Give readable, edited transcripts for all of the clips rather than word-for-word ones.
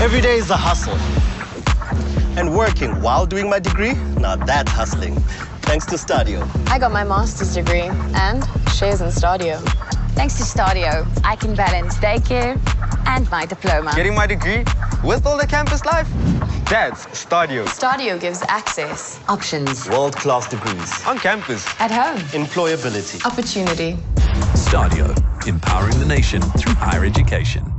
Every day is a hustle. And working while doing my degree, now that's hustling. Thanks to Stadio. I got my master's degree and shares in Stadio. Thanks to Stadio, I can balance daycare and my diploma. Getting my degree with all the campus life? That's Stadio. Stadio gives access, Options. World-class degrees. On campus. At home. Employability. opportunity. Stadio, empowering the nation through higher education.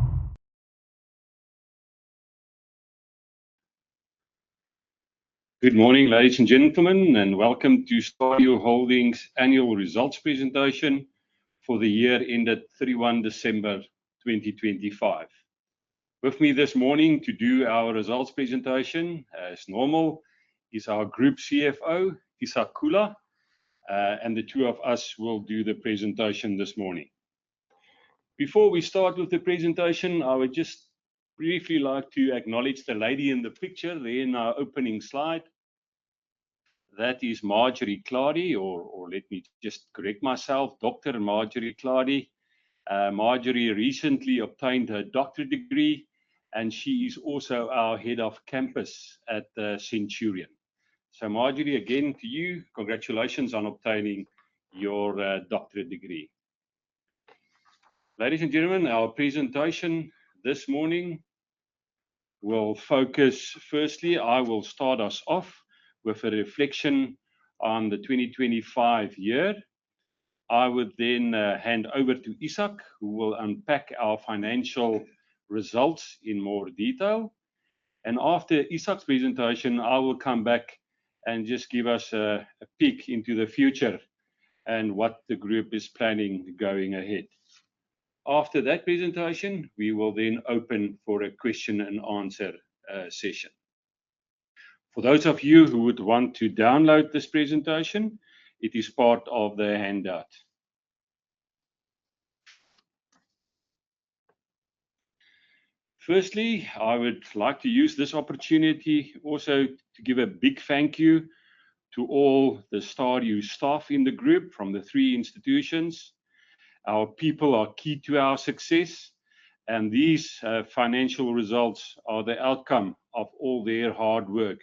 Good morning, ladies and gentlemen, and welcome to Stadio Holdings' annual results presentation for the year ended 31 December 2025. With me this morning to do our results presentation, as normal, is our Group CFO, Isak Kula, and the two of us will do the presentation this morning. Before we start with the presentation, I would just briefly like to acknowledge the lady in the picture there in our opening slide. That is Marjorie Clady, or let me just correct myself, Dr. Marjorie Clady. Marjorie recently obtained her doctorate degree, and she is also our head of campus at Centurion. So Marjorie, again to you, congratulations on obtaining your doctorate degree. Ladies and gentlemen, our presentation this morning will focus, firstly, I will start us off with a reflection on the 2025 year. I would then hand over to Isak, who will unpack our financial results in more detail. And after Isak's presentation, I will come back and just give us a peek into the future and what the group is planning going ahead. After that presentation, we will then open for a question and answer session. For those of you who would want to download this presentation, it is part of the handout. Firstly, I would like to use this opportunity also to give a big thank you to all the Stadio staff in the group from the three institutions. Our people are key to our success, and these financial results are the outcome of all their hard work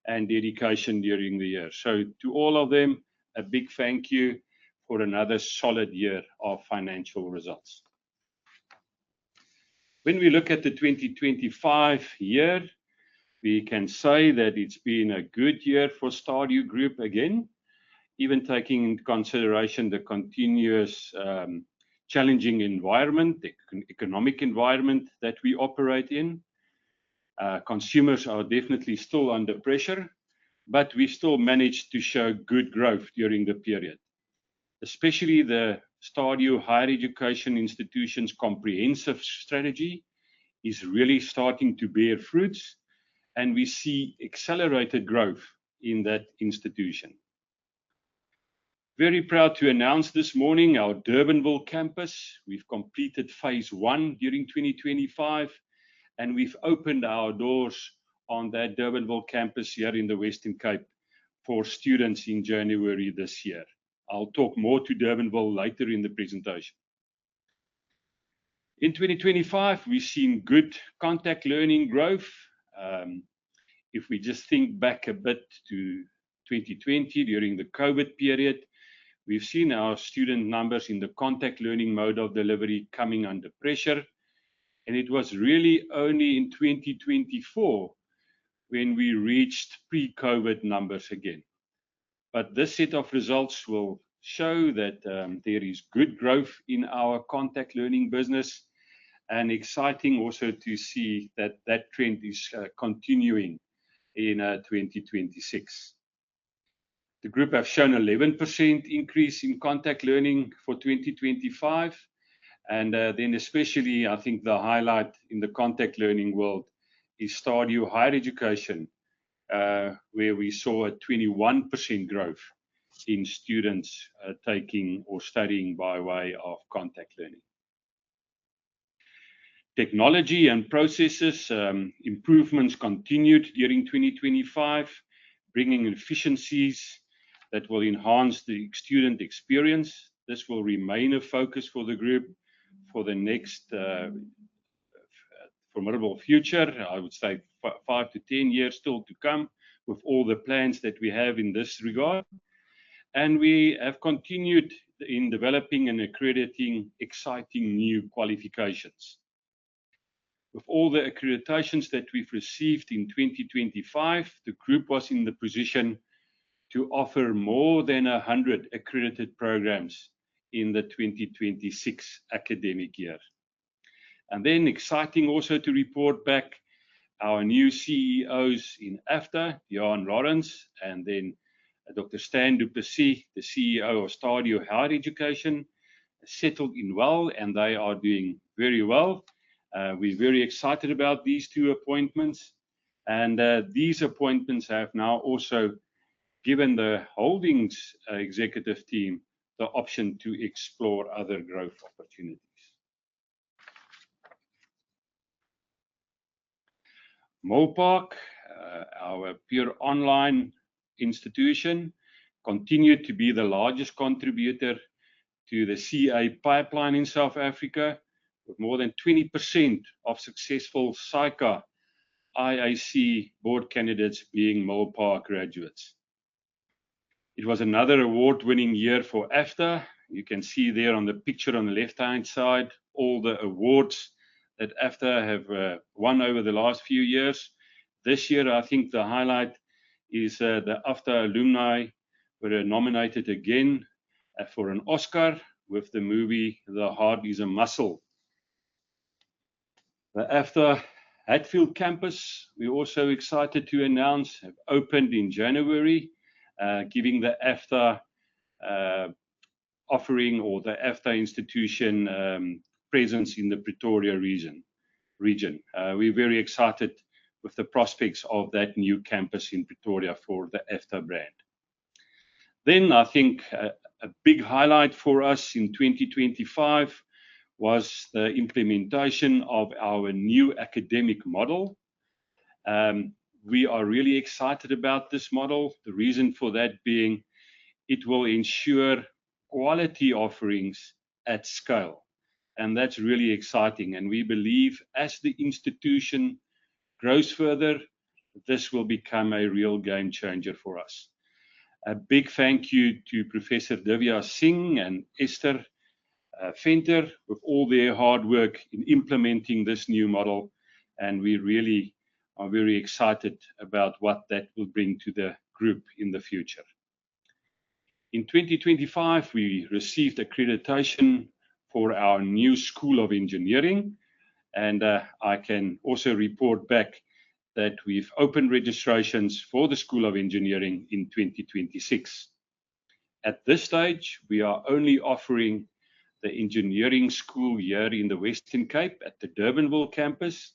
and dedication during the year. So to all of them, a big thank you for another solid year of financial results. When we look at the 2025 year, we can say that it's been a good year for Stadio Group again, even taking into consideration the continuous challenging environment, the economic environment that we operate in. Consumers are definitely still under pressure, but we still managed to show good growth during the period. Especially the Stadio Higher Education Institution's comprehensive strategy is really starting to bear fruits, and we see accelerated growth in that institution. Very proud to announce this morning our Durbanville campus. We've completed phase 1 during 2025, and we've opened our doors on that Durbanville campus here in the Western Cape for students in January this year. I'll talk more to Durbanville later in the presentation. In 2025, we've seen good contact learning growth. If we just think back a bit to 2020 during the COVID period, we've seen our student numbers in the contact learning mode of delivery coming under pressure. And it was really only in 2024 when we reached pre-COVID numbers again. But this set of results will show that there is good growth in our contact learning business, and exciting also to see that that trend is continuing in 2026. The group have shown 11% increase in contact learning for 2025. And then especially, I think the highlight in the contact learning world is Stadio Higher Education, where we saw a 21% growth in students taking or studying by way of contact learning. Technology and processes improvements continued during 2025, bringing efficiencies that will enhance the student experience. This will remain a focus for the group for the formidable future. I would say 5 to 10 years still to come with all the plans that we have in this regard. And we have continued in developing and accrediting exciting new qualifications. With all the accreditations that we've received in 2025, the group was in the position to offer more than 100 accredited programs in the 2026 academic year. And then exciting also to report back our new CEOs in AFDA, Jan Lawrence, and then Dr. Stan du Plessis, the CEO of Stadio Higher Education, settled in well, and they are doing very well. We're very excited about these two appointments, and these appointments have now also given the holdings executive team the option to explore other growth opportunities. Molpark, our pure online institution, continued to be the largest contributor to the CA pipeline in South Africa, with more than 20% of successful SAICA IAC board candidates being Molpark graduates. It was another award-winning year for AFDA. You can see there on the picture on the left-hand side all the awards that AFDA have won over the last few years. This year, I think the highlight is the AFDA alumni were nominated again for an Oscar with the movie The Heart is a Muscle. The AFDA Hatfield campus, we're also excited to announce, have opened in January, giving the AFDA offering, or the AFDA institution presence in the Pretoria region. We're very excited with the prospects of that new campus in Pretoria for the AFDA brand. Then I think a big highlight for us in 2025 was the implementation of our new academic model. We are really excited about this model. The reason for that being it will ensure quality offerings at scale. And that's really exciting. And we believe as the institution grows further, this will become a real game changer for us. A big thank you to Professor Divya Singh and Esther Venter with all their hard work in implementing this new model. And we really are very excited about what that will bring to the group in the future. In 2025, we received accreditation for our new School of Engineering, and I can also report back that we've opened registrations for the School of Engineering in 2026. At this stage, we are only offering the engineering school here in the Western Cape at the Durbanville campus,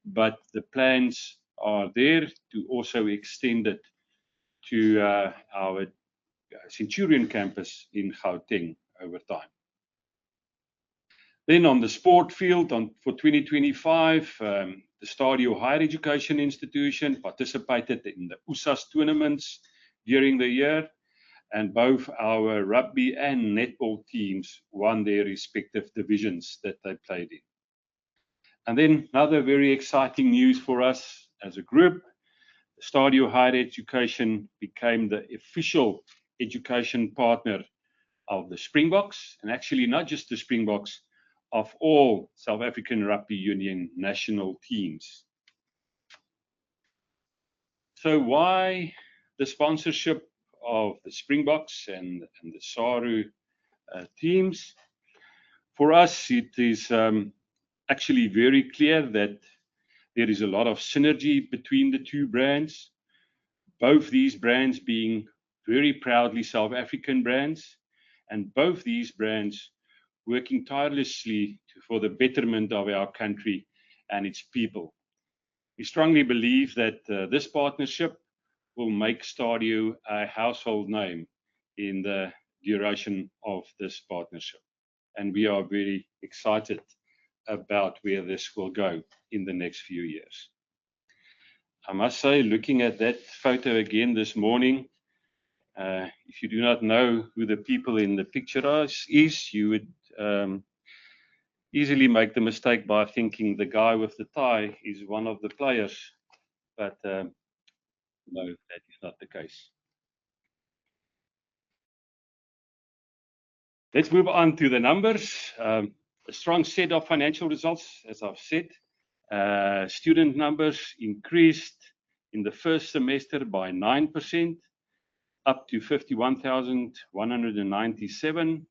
but the plans are there to also extend it to our Centurion campus in Gauteng over time. Then on the sport field, for 2025, the Stadio Higher Education Institution participated in the USAS tournaments during the year, and both our rugby and netball teams won their respective divisions that they played in. And then another very exciting news for us as a group, Stadio Higher Education became the official education partner of the Springboks, and actually not just the Springboks, of all South African Rugby Union national teams. So why the sponsorship of the Springboks and the SARU teams? For us, it is actually very clear that there is a lot of synergy between the two brands, both these brands being very proudly South African brands, and both these brands working tirelessly for the betterment of our country and its people. We strongly believe that this partnership will make Stadio a household name in the duration of this partnership. And we are very excited about where this will go in the next few years. I must say, looking at that photo again this morning, if you do not know who the people in the picture is, you would easily make the mistake by thinking the guy with the tie is one of the players, but no, that is not the case. Let's move on to the numbers. A strong set of financial results, as I've said. Student numbers increased in the first semester by 9%, up to 51,197.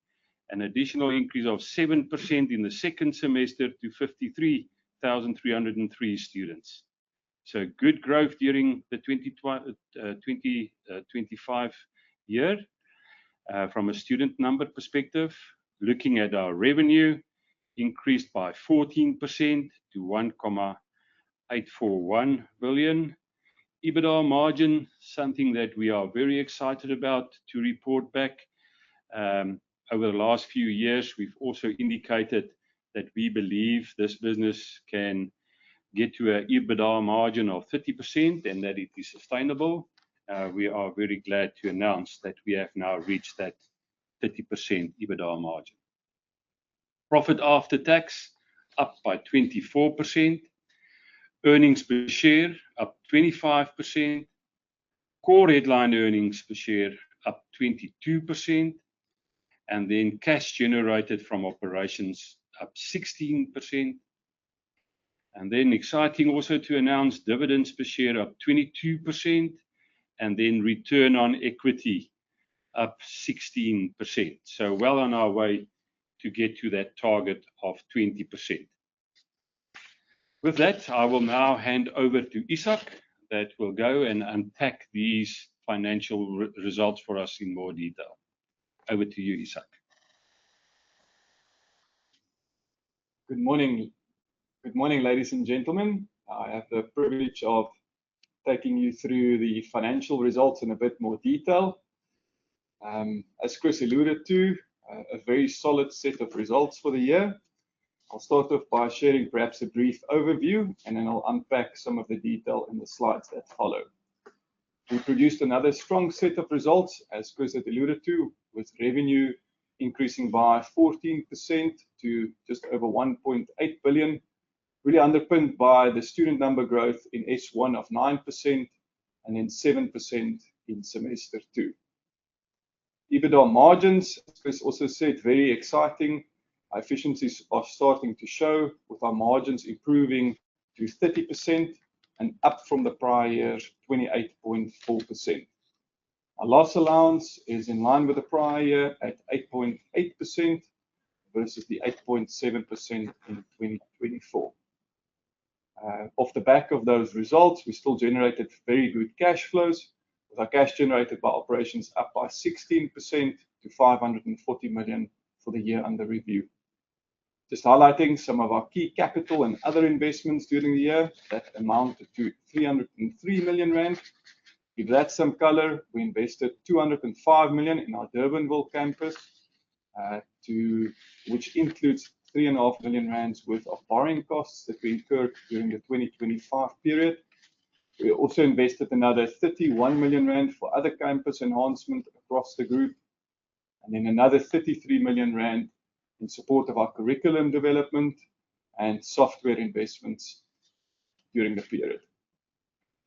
An additional increase of 7% in the second semester to 53,303 students. So good growth during the 2025 year. From a student number perspective, looking at our revenue, increased by 14% to 1.841 billion. EBITDA margin, something that we are very excited about to report back. Over the last few years, we've also indicated that we believe this business can get to an EBITDA margin of 30% and that it is sustainable. We are very glad to announce that we have now reached that 30% EBITDA margin. Profit after tax up by 24%. Earnings per share up 25%. Core headline earnings per share up 22%. And then cash generated from operations up 16%. And then exciting also to announce dividends per share up 22%. And then return on equity up 16%. So well on our way to get to that target of 20%. With that, I will now hand over to Isak that will go and unpack these financial results for us in more detail. Over to you, Isak. Good morning. Good morning, ladies and gentlemen. I have the privilege of taking you through the financial results in a bit more detail. As Chris alluded to, a very solid set of results for the year. I'll start off by sharing perhaps a brief overview, and then I'll unpack some of the detail in the slides that follow. We produced another strong set of results, as Chris had alluded to, with revenue increasing by 14% to just over 1.8 billion, really underpinned by the student number growth in S1 of 9% and then 7% in semester 2. EBITDA margins, as Chris also said, very exciting. Our efficiencies are starting to show, with our margins improving to 30% and up from the prior year, 28.4%. Our loss allowance is in line with the prior year at 8.8% versus the 8.7% in 2024. Off the back of those results, we still generated very good cash flows, with our cash generated by operations up by 16% to 540 million for the year under review. Just highlighting some of our key capital and other investments during the year that amounted to 303 million rand. Give that some color, we invested 205 million in our Durbanville campus, which includes 3.5 million rand worth of borrowing costs that we incurred during the 2025 period. We also invested another 31 million rand for other campus enhancement across the group, and then another 33 million rand in support of our curriculum development and software investments during the period.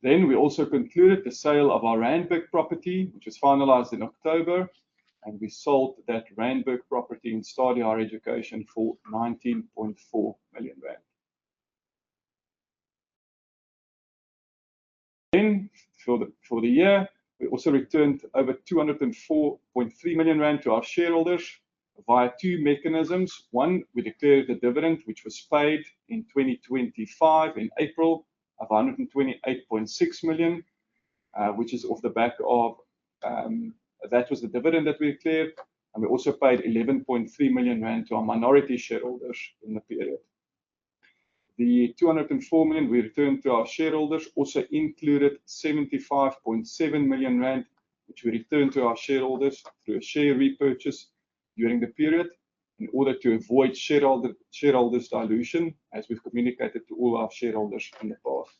Then we also concluded the sale of our Randburg property, which was finalized in October, and we sold that Randburg property in Stadio Higher Education for 19.4 million rand. Then for the year, we also returned over 204.3 million rand to our shareholders via two mechanisms. One, we declared the dividend, which was paid in 2025 in April of 128.6 million, which is off the back of, that was the dividend that we declared. And we also paid 11.3 million rand to our minority shareholders in the period. The 204 million we returned to our shareholders also included 75.7 million rand, which we returned to our shareholders through a share repurchase during the period in order to avoid shareholders dilution, as we've communicated to all our shareholders in the past.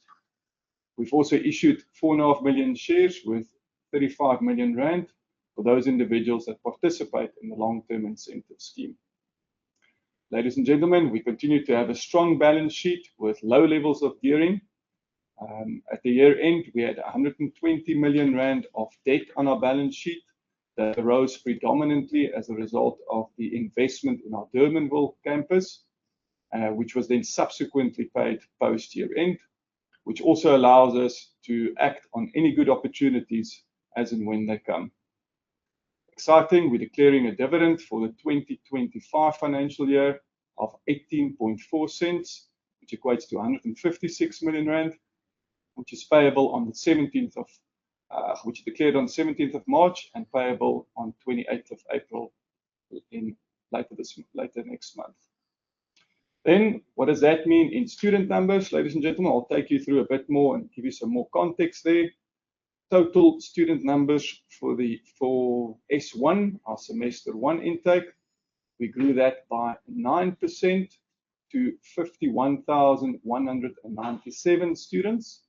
We've also issued 4.5 million shares worth 35 million rand for those individuals that participate in the long-term incentive scheme. Ladies and gentlemen, we continue to have a strong balance sheet with low levels of gearing. At the year end, we had 120 million rand of debt on our balance sheet that arose predominantly as a result of the investment in our Durbanville campus, which was then subsequently paid post-year end, which also allows us to act on any good opportunities as and when they come. Exciting, we're declaring a dividend for the 2025 financial year of 18.4 cents, which equates to 156 million rand, which is payable on the 17th of, which is declared on the 17th of March and payable on 28th of April later next month. Then, what does that mean in student numbers? Ladies and gentlemen, I'll take you through a bit more and give you some more context there. Total student numbers for S1, our semester 1 intake, we grew that by 9% to 51,197 students.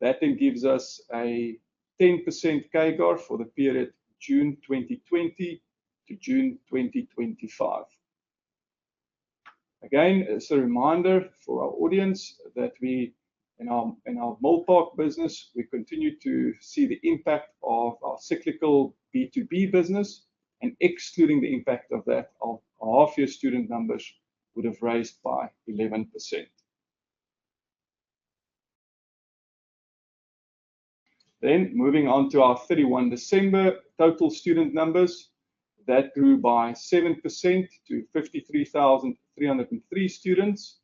That then gives us a 10% CAGR for the period June 2020 to June 2025. Again, as a reminder for our audience that we, in our Milpark business, we continue to see the impact of our cyclical B2B business, and excluding the impact of that, our half-year student numbers would have raised by 11%. Then, moving on to our 31 December total student numbers, that grew by 7% to 53,303 students,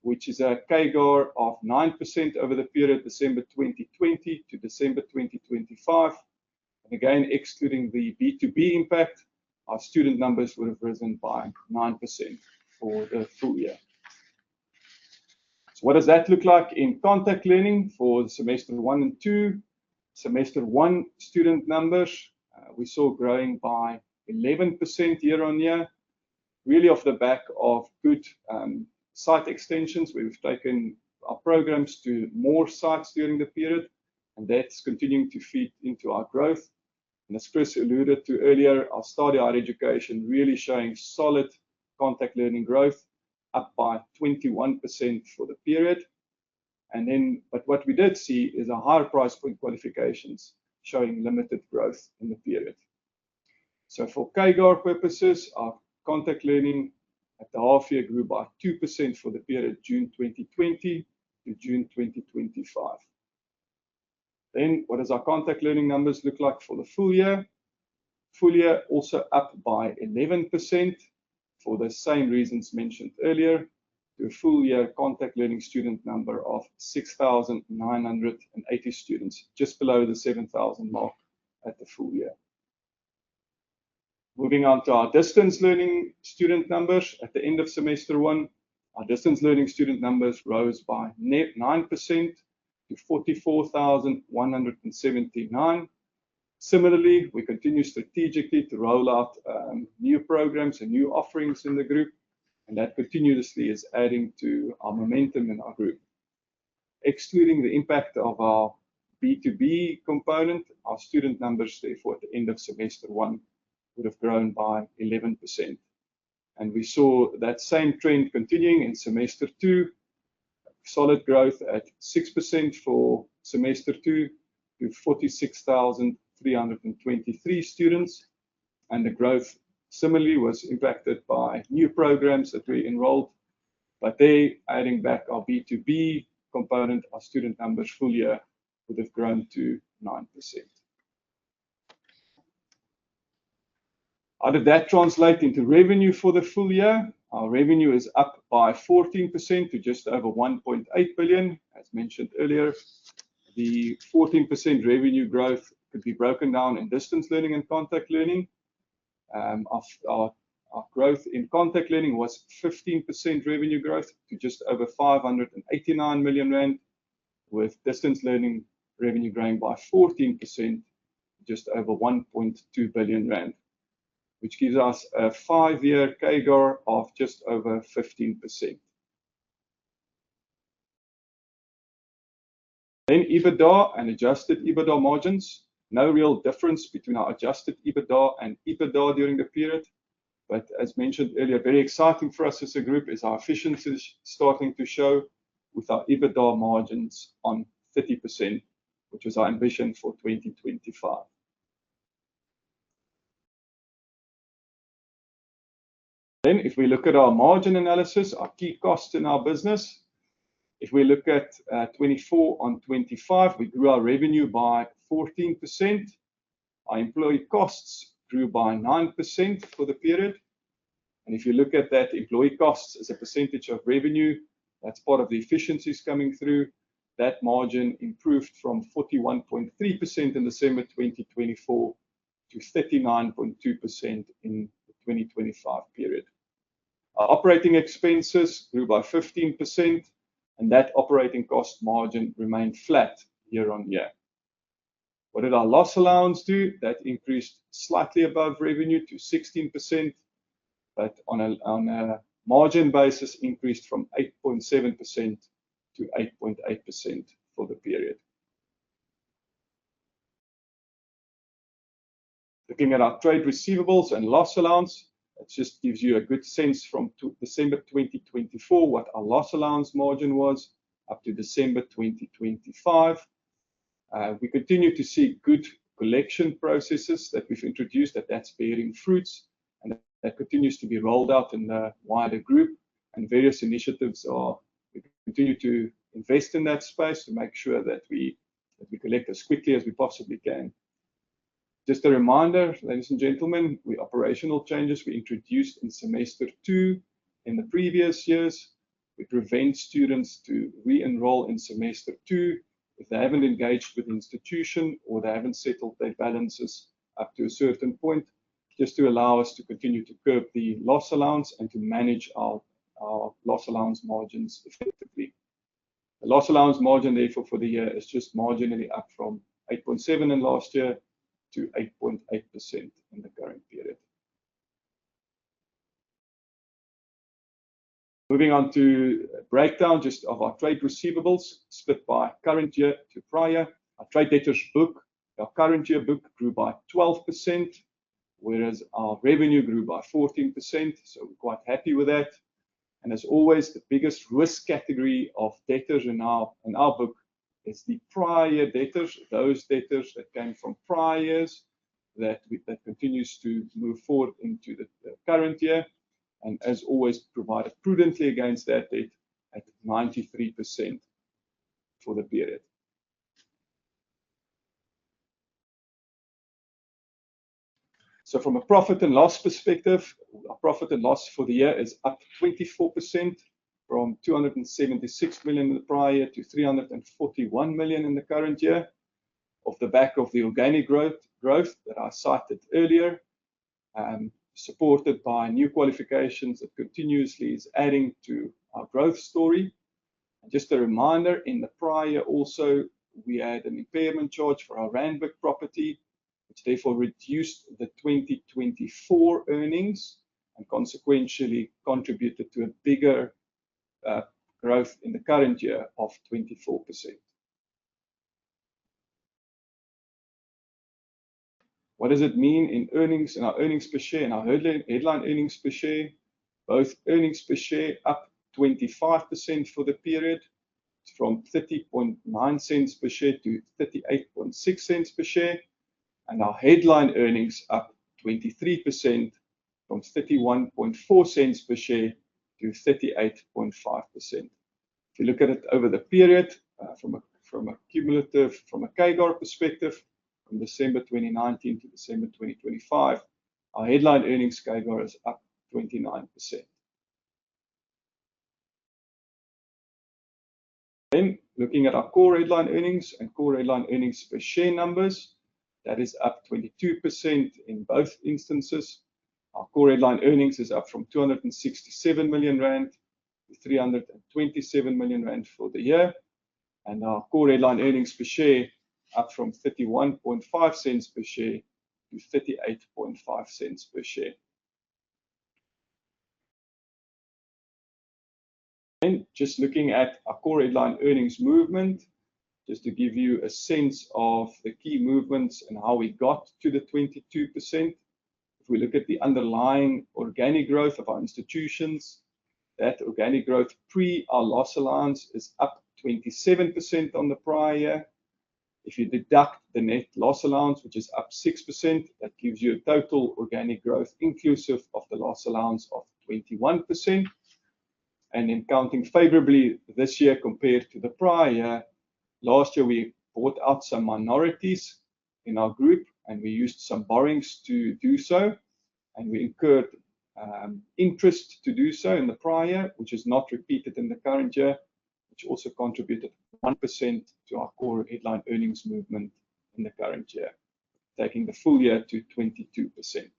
which is a CAGR of 9% over the period December 2020 to December 2025. And again, excluding the B2B impact, our student numbers would have risen by 9% for the full year. So what does that look like in contact learning for semester 1 and 2? Semester 1 student numbers, we saw growing by 11% year on year, really off the back of good site extensions. We've taken our programs to more sites during the period, and that's continuing to feed into our growth. And as Chris alluded to earlier, our Stadio Higher Education really showing solid contact learning growth, up by 21% for the period. And then, but what we did see is a higher price point qualifications showing limited growth in the period. So for CAGR purposes, our contact learning at the half year grew by 2% for the period June 2020 to June 2025. Then what does our contact learning numbers look like for the full year? Full year also up by 11% for the same reasons mentioned earlier, to a full year contact learning student number of 6,980 students, just below the 7,000 mark at the full year. Moving on to our distance learning student numbers at the end of semester 1, our distance learning student numbers rose by 9% to 44,179. Similarly, we continue strategically to roll out new programs and new offerings in the group, and that continuously is adding to our momentum in our group. Excluding the impact of our B2B component, our student numbers, therefore, at the end of semester 1 would have grown by 11%. And we saw that same trend continuing in semester 2, solid growth at 6% for semester 2 to 46,323 students. And the growth similarly was impacted by new programs that we enrolled, but they, adding back our B2B component, our student numbers full year would have grown to 9%. How did that translate into revenue for the full year? Our revenue is up by 14% to just over 1.8 billion. As mentioned earlier, the 14% revenue growth could be broken down in distance learning and contact learning. Our growth in contact learning was 15% revenue growth to just over 589 million rand, with distance learning revenue growing by 14% to just over 1.2 billion rand, which gives us a 5-year CAGR of just over 15%. Then EBITDA and adjusted EBITDA margins. No real difference between our adjusted EBITDA and EBITDA during the period. But as mentioned earlier, very exciting for us as a group is our efficiencies starting to show with our EBITDA margins on 30%, which is our ambition for 2025. Then if we look at our margin analysis, our key costs in our business, if we look at 24 on 25, we grew our revenue by 14%. Our employee costs grew by 9% for the period. And if you look at that, employee costs as a percentage of revenue, that's part of the efficiencies coming through. That margin improved from 41.3% in December 2024 to 39.2% in the 2025 period. Our operating expenses grew by 15%, and that operating cost margin remained flat year on year. What did our loss allowance do? That increased slightly above revenue to 16%, but on a margin basis increased from 8.7% to 8.8% for the period. Looking at our trade receivables and loss allowance, it just gives you a good sense from December 2024 what our loss allowance margin was up to December 2025. We continue to see good collection processes that we've introduced that's bearing fruits, and that continues to be rolled out in the wider group, and various initiatives we continue to invest in that space to make sure that we collect as quickly as we possibly can. Just a reminder, ladies and gentlemen, operational changes we introduced in semester 2 in the previous years. We prevent students to re-enroll in semester 2 if they haven't engaged with the institution or they haven't settled their balances up to a certain point, just to allow us to continue to curb the loss allowance and to manage our loss allowance margins effectively. The loss allowance margin, therefore, for the year is just marginally up from 8.7% in last year to 8.8% in the current period. Moving on to a breakdown just of our trade receivables split by current year to prior. Our trade debtors book, our current year book grew by 12%, whereas our revenue grew by 14%. So we're quite happy with that. And as always, the biggest risk category of debtors in our book is the prior debtors, those debtors that came from prior years that continues to move forward into the current year. And as always, provided prudently against that debt at 93% for the period. So from a profit and loss perspective, our profit and loss for the year is up 24% from 276 million in the prior year to 341 million in the current year, off the back of the organic growth that I cited earlier, supported by new qualifications that continuously is adding to our growth story. And just a reminder, in the prior also, we had an impairment charge for our Randburg property, which therefore reduced the 2024 earnings and consequentially contributed to a bigger growth in the current year of 24%. What does it mean in earnings, in our earnings per share, and our headline earnings per share? Both earnings per share up 25% for the period, from 30.9 cents per share to 38.6 cents per share, and our headline earnings up 23% from 31.4 cents per share to 38.5%. If you look at it over the period, from a cumulative, from a CAGR perspective, from December 2019 to December 2025, our headline earnings CAGR is up 29%. Then looking at our core headline earnings and core headline earnings per share numbers, that is up 22% in both instances. Our core headline earnings is up from 267 million rand to 327 million rand for the year, and our core headline earnings per share up from 31.5 cents per share to 38.5 cents per share. And just looking at our core headline earnings movement, just to give you a sense of the key movements and how we got to the 22%. If we look at the underlying organic growth of our institutions, that organic growth pre our loss allowance is up 27% on the prior year. If you deduct the net loss allowance, which is up 6%, that gives you a total organic growth inclusive of the loss allowance of 21%. And then counting favorably this year compared to the prior year, last year we bought out some minorities in our group and we used some borrowings to do so. And we incurred interest to do so in the prior year, which is not repeated in the current year, which also contributed 1% to our core headline earnings movement in the current year, taking the full year to 22%.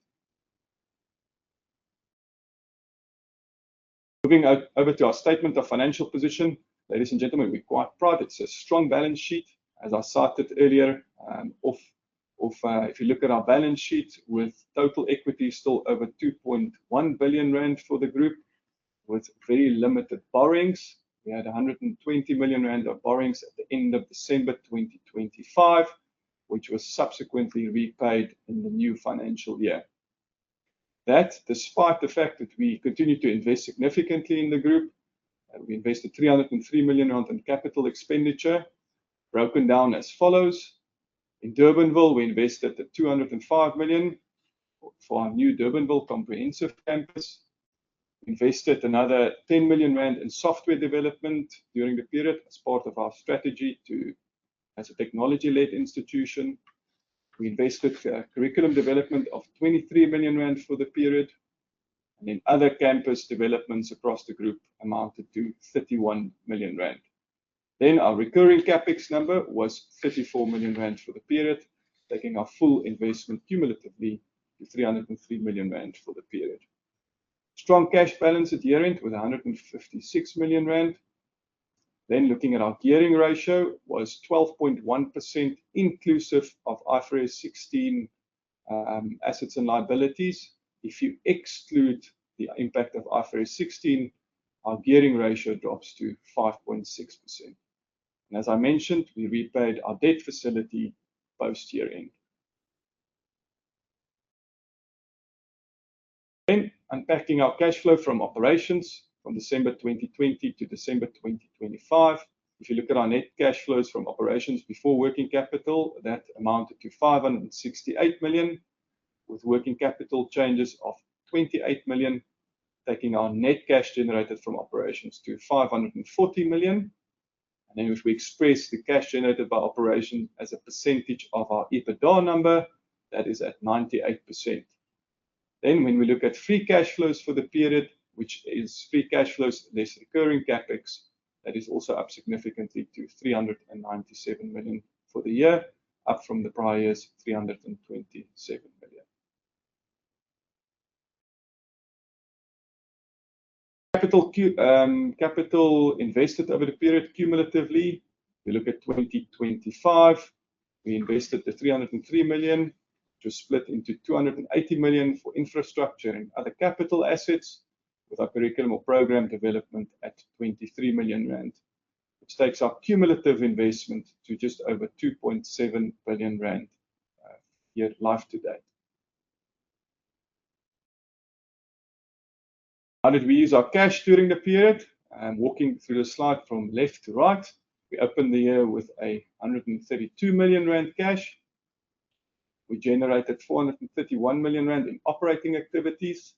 Moving over to our statement of financial position, ladies and gentlemen, we're quite proud. It's a strong balance sheet, as I cited earlier. If you look at our balance sheet, with total equity still over 2.1 billion rand for the group, with very limited borrowings. We had 120 million rand of borrowings at the end of December 2025, which was subsequently repaid in the new financial year. That, despite the fact that we continue to invest significantly in the group, we invested 303 million rand in capital expenditure, broken down as follows. In Durbanville, we invested 205 million for our new Durbanville comprehensive campus. Invested another 10 million rand in software development during the period as part of our strategy as a technology-led institution. We invested curriculum development of 23 million rand for the period. And then other campus developments across the group amounted to 31 million rand. Then our recurring capex number was 34 million rand for the period, taking our full investment cumulatively to 303 million rand for the period. Strong cash balance at year-end with 156 million rand. Then looking at our gearing ratio was 12.1% inclusive of IFRS 16 assets and liabilities. If you exclude the impact of IFRS 16, our gearing ratio drops to 5.6%. And as I mentioned, we repaid our debt facility post year-end. Then unpacking our cash flow from operations from December 2020 to December 2025. If you look at our net cash flows from operations before working capital, that amounted to 568 million, with working capital changes of 28 million, taking our net cash generated from operations to 540 million. And then if we express the cash generated by operations as a percentage of our EBITDA number, that is at 98%. Then when we look at free cash flows for the period, which is free cash flows less recurring capex, that is also up significantly to 397 million for the year, up from the prior year's 327 million. Capital invested over the period cumulatively. We look at 2025, we invested the 303 million, which was split into 280 million for infrastructure and other capital assets, with our curriculum or program development at 23 million rand, which takes our cumulative investment to just over 2.7 billion rand year life to date. How did we use our cash during the period? Walking through the slide from left to right, we opened the year with 132 million rand cash. We generated 431 million rand in operating activities.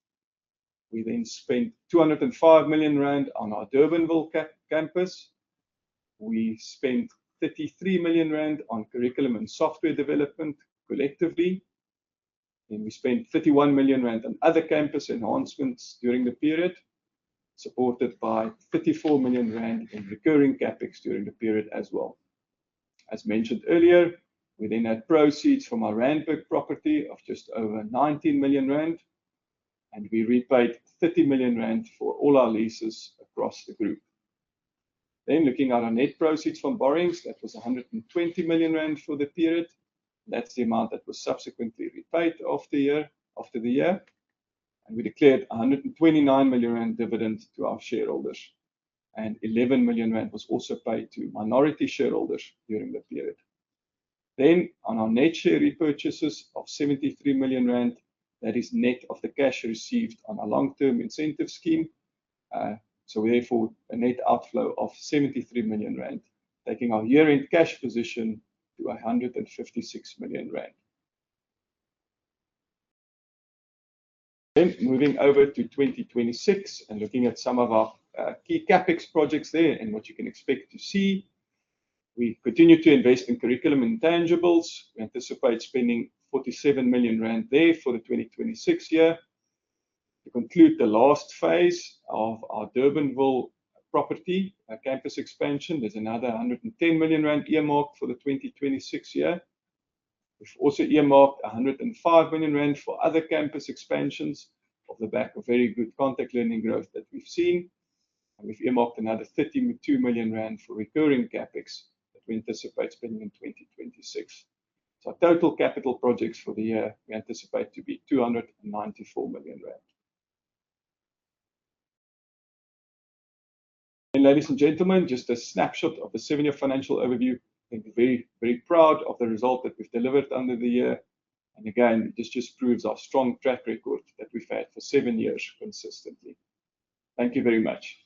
We then spent 205 million rand on our Durbanville campus. We spent 33 million rand on curriculum and software development collectively. Then we spent 31 million rand on other campus enhancements during the period, supported by 34 million rand in recurring capex during the period as well. As mentioned earlier, we then had proceeds from our Randburg property of just over 19 million rand, and we repaid 30 million rand for all our leases across the group. Then looking at our net proceeds from borrowings, that was 120 million rand for the period. That's the amount that was subsequently repaid after the year. And we declared 129 million rand dividend to our shareholders. And 11 million rand was also paid to minority shareholders during the period. Then on our net share repurchases of 73 million rand, That is net of the cash received on a long-term incentive scheme. So therefore, a net outflow of 73 million rand, taking our year-end cash position to 156 million rand. Then moving over to 2026 and looking at some of our key CapEx projects there and what you can expect to see. We continue to invest in curriculum intangibles. We anticipate spending 47 million rand there for the 2026 year. To conclude the last phase of our Durbanville property campus expansion, there's another 110 million rand earmarked for the 2026 year. We've also earmarked 105 million rand for other campus expansions off the back of very good contact learning growth that we've seen. And we've earmarked another 32 million rand for recurring CapEx that we anticipate spending in 2026. So our total capital projects for the year we anticipate to be 294 million rand. And ladies and gentlemen, just a snapshot of the 7-year financial overview. I think we're very proud of the result that we've delivered under the year. And again, this just proves our strong track record that we've had for 7 years consistently. Thank you very much.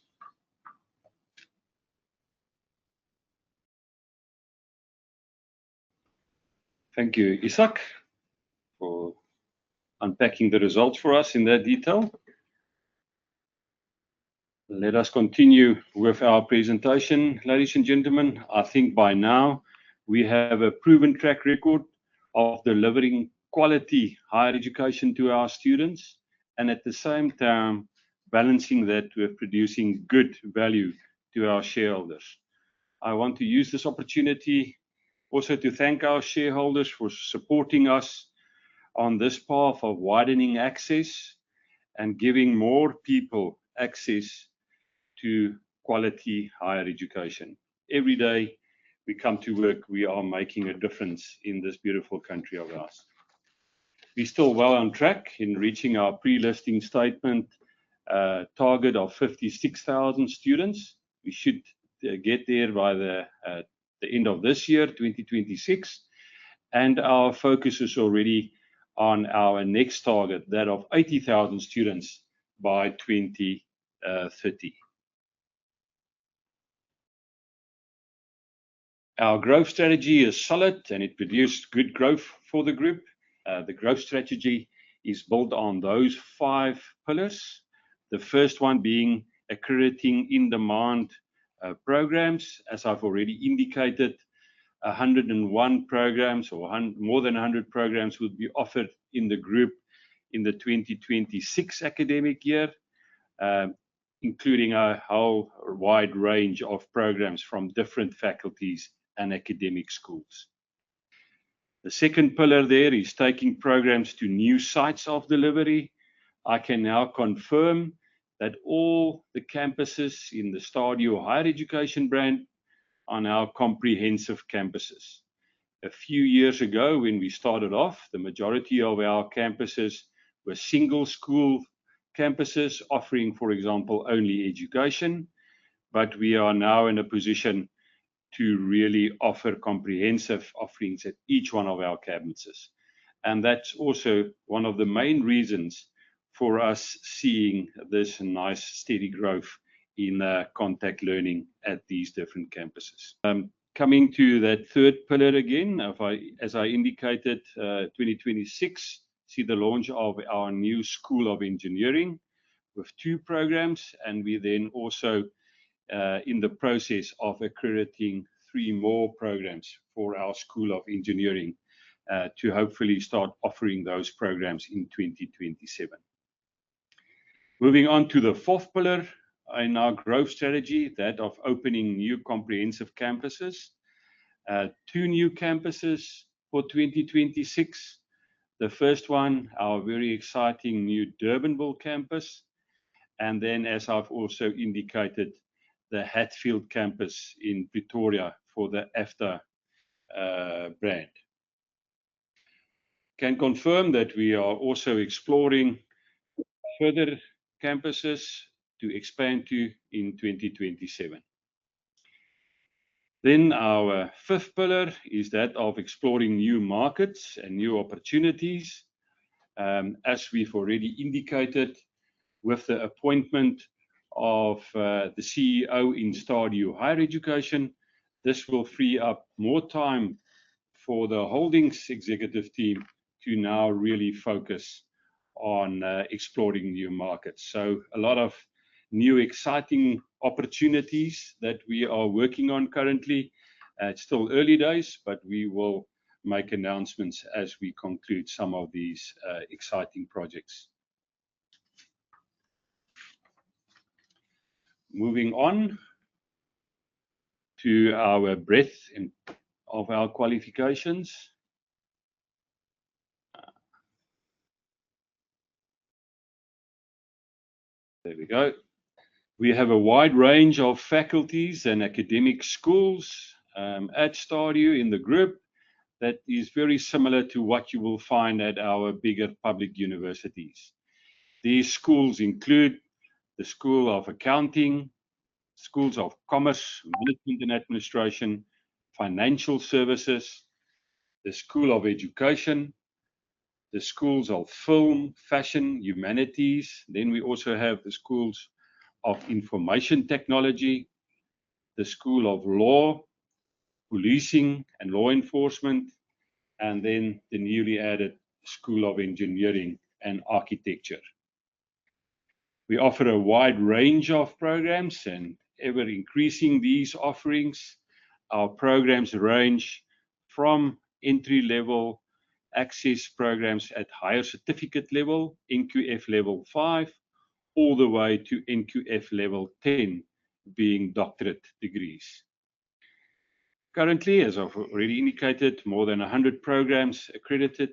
Thank you, Isak, for unpacking the results for us in that detail. Let us continue with our presentation, ladies and gentlemen. I think by now we have a proven track record of delivering quality higher education to our students and at the same time balancing that with producing good value to our shareholders. I want to use this opportunity also to thank our shareholders for supporting us on this path of widening access and giving more people access to quality higher education. Every day we come to work, we are making a difference in this beautiful country of ours. We're still well on track in reaching our pre-listing statement target of 56,000 students. We should get there by the end of this year, 2026. And our focus is already on our next target, that of 80,000 students by 2030. Our growth strategy is solid and it produced good growth for the group. The growth strategy is built on those 5 pillars. The first one being accrediting in-demand programs. As I've already indicated, 101 programs or more than 100 programs would be offered in the group in the 2026 academic year, including a whole wide range of programs from different faculties and academic schools. The second pillar there is taking programs to new sites of delivery. I can now confirm that all the campuses in the Stadio Higher Education brand are now comprehensive campuses. A few years ago, when we started off, the majority of our campuses were single school campuses offering, for example, only education. But we are now in a position to really offer comprehensive offerings at each one of our campuses. And that's also one of the main reasons for us seeing this nice steady growth in contact learning at these different campuses. Coming to that third pillar again, as I indicated, 2026 see the launch of our new School of Engineering with 2 programs, and we then also in the process of accrediting 3 more programs for our School of Engineering to hopefully start offering those programs in 2027. Moving on to the 4th pillar in our growth strategy, that of opening new comprehensive campuses. 2 new campuses for 2026. The first one, our very exciting new Durbanville campus. And then, as I've also indicated, the Hatfield campus in Pretoria for the AFDA brand. Can confirm that we are also exploring further campuses to expand to in 2027. Then our 5th pillar is that of exploring new markets and new opportunities. As we've already indicated, with the appointment of the CEO in Stadio Higher Education, this will free up more time for the holdings executive team to now really focus on exploring new markets. So a lot of new exciting opportunities that we are working on currently. It's still early days, but we will make announcements as we conclude some of these exciting projects. Moving on to our breadth of our qualifications. There we go. We have a wide range of faculties and academic schools at Stadio in the group that is very similar to what you will find at our bigger public universities. These schools include the School of Accounting, Schools of Commerce, Management and Administration, Financial Services, the School of Education, the Schools of Film, Fashion, Humanities. Then we also have the Schools of Information Technology, the School of Law, Policing and Law Enforcement, and then the newly added School of Engineering and Architecture. We offer a wide range of programs and ever increasing these offerings. Our programs range from entry-level access programs at higher certificate level, NQF level 5, all the way to NQF level 10, being doctorate degrees. Currently, as I've already indicated, more than 100 programs accredited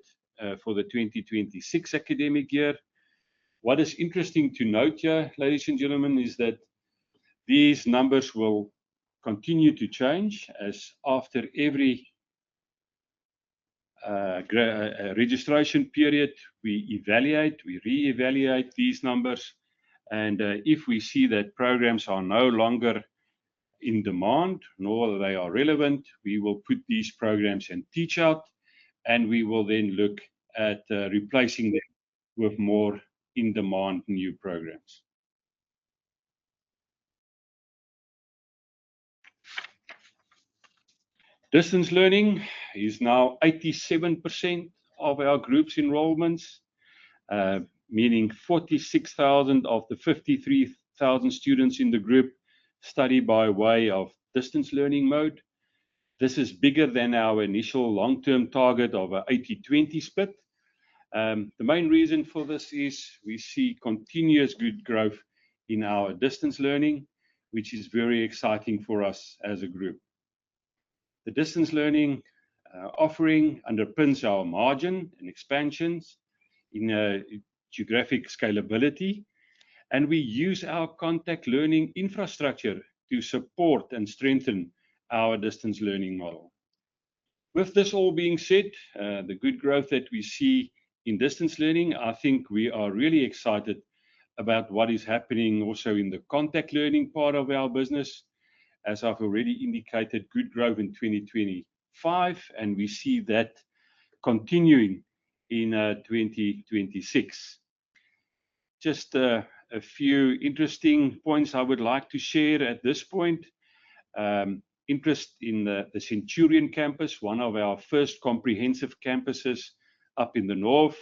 for the 2026 academic year. What is interesting to note here, ladies and gentlemen, is that these numbers will continue to change as after every registration period, we re-evaluate these numbers. And if we see that programs are no longer in demand, nor they are relevant, we will put these programs in teach out, and we will then look at replacing them with more in-demand new programs. Distance learning is now 87% of our group's enrollments, meaning 46,000 of the 53,000 students in the group study by way of distance learning mode. This is bigger than our initial long-term target of an 80-20 split. The main reason for this is we see continuous good growth in our distance learning, which is very exciting for us as a group. The distance learning offering underpins our margin and expansions in geographic scalability, and we use our contact learning infrastructure to support and strengthen our distance learning model. With this all being said, the good growth that we see in distance learning, I think we are really excited about what is happening also in the contact learning part of our business. As I've already indicated, good growth in 2025, and we see that continuing in 2026. Just a few interesting points I would like to share at this point. Interest in the Centurion campus, one of our first comprehensive campuses up in the north.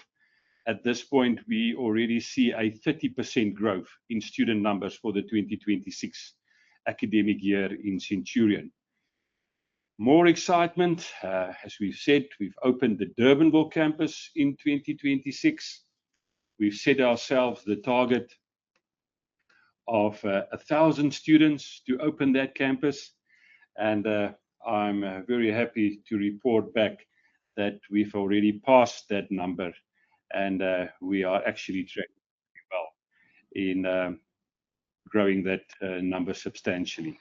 At this point, we already see a 30% growth in student numbers for the 2026 academic year in Centurion. More excitement, as we've said, we've opened the Durbanville campus in 2026. We've set ourselves the target of 1,000 students to open that campus, and I'm very happy to report back that we've already passed that number, and we are actually tracking well in growing that number substantially.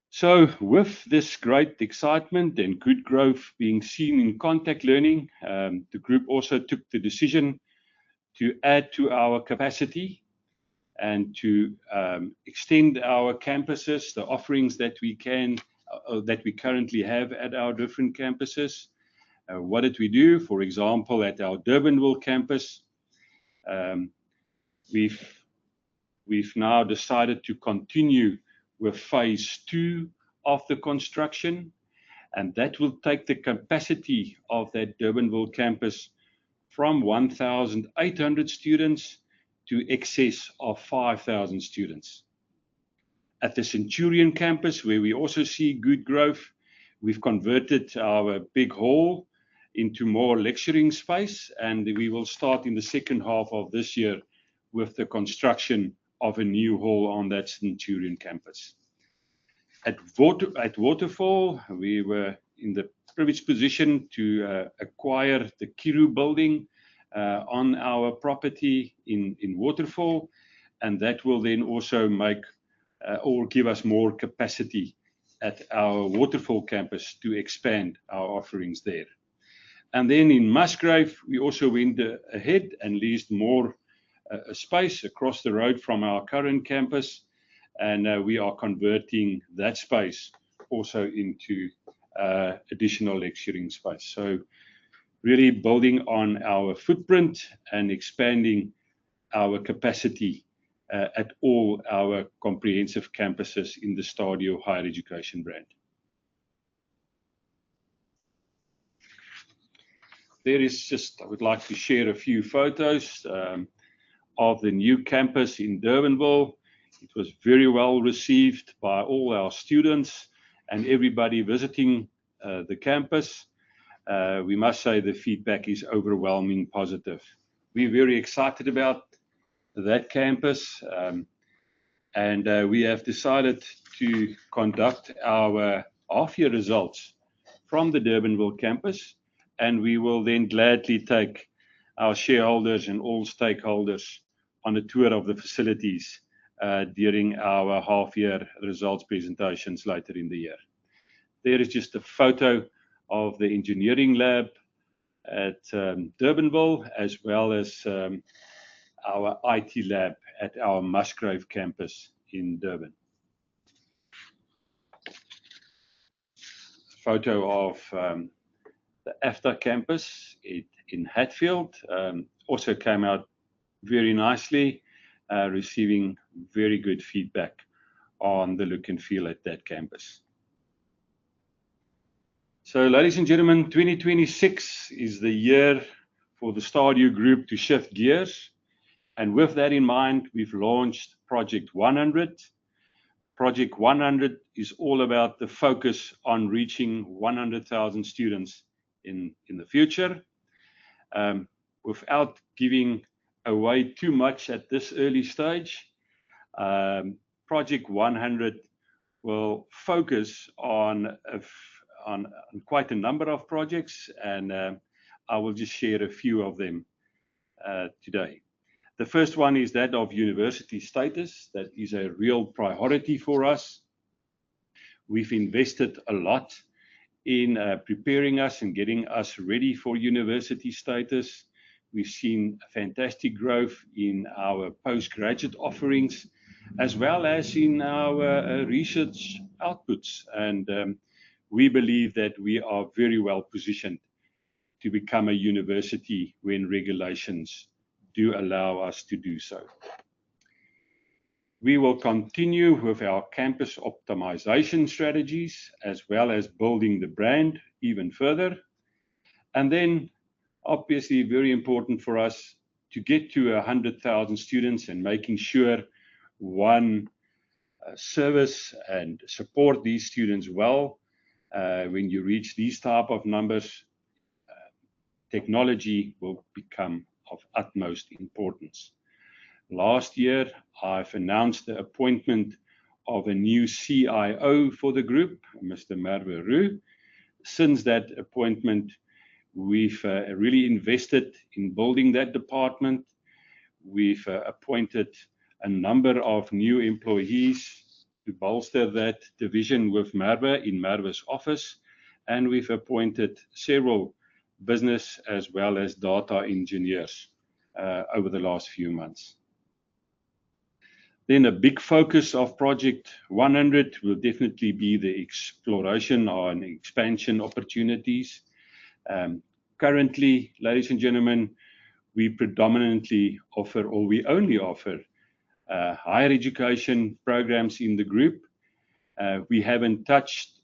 So with this great excitement and good growth being seen in contact learning, the group also took the decision to add to our capacity and to extend our campuses, the offerings that we currently have at our different campuses. What did we do? For example, at our Durbanville campus, we've now decided to continue with phase 2 of the construction, and that will take the capacity of that Durbanville campus from 1,800 students to excess of 5,000 students. At the Centurion campus, where we also see good growth, we've converted our big hall into more lecturing space, and we will start in the second half of this year with the construction of a new hall on that Centurion campus. At Waterfall, we were in the privileged position to acquire the Kiru building on our property in Waterfall, and that will then also make or give us more capacity at our Waterfall campus to expand our offerings there. And then in Musgrave, we also went ahead and leased more space across the road from our current campus, and we are converting that space also into additional lecturing space. So really building on our footprint and expanding our capacity at all our comprehensive campuses in the Stadio Higher Education brand. There is just, I would like to share a few photos of the new campus in Durbanville. It was very well received by all our students and everybody visiting the campus. We must say the feedback is overwhelming positive. We're very excited about that campus, and we have decided to conduct our half-year results from the Durbanville campus, and we will then gladly take our shareholders and all stakeholders on a tour of the facilities during our half-year results presentations later in the year. There is just a photo of the engineering lab at Durbanville, as well as our IT lab at our Musgrave campus in Durban. Photo of the AFDA campus in Hatfield also came out very nicely, receiving very good feedback on the look and feel at that campus. So, ladies and gentlemen, 2026 is the year for the Stadio Group to shift gears. And with that in mind, we've launched Project 100. Project 100 is all about the focus on reaching 100,000 students in the future. Without giving away too much at this early stage, Project 100 will focus on quite a number of projects, and I will just share a few of them today. The first one is that of university status. That is a real priority for us. We've invested a lot in preparing us and getting us ready for university status. We've seen fantastic growth in our postgraduate offerings, as well as in our research outputs. And we believe that we are very well positioned to become a university when regulations do allow us to do so. We will continue with our campus optimization strategies, as well as building the brand even further. And then, obviously, very important for us to get to 100,000 students and making sure one service and support these students well. When you reach these type of numbers, technology will become of utmost importance. Last year, I've announced the appointment of a new CIO for the group, Mr. Merwe Roux. Since that appointment, we've really invested in building that department. We've appointed a number of new employees to bolster that division with Merwe in Merwe's office, and we've appointed several business as well as data engineers over the last few months. Then a big focus of Project 100 will definitely be the exploration and expansion opportunities. Currently, ladies and gentlemen, we predominantly offer, or we only offer, higher education programs in the group. We haven't touched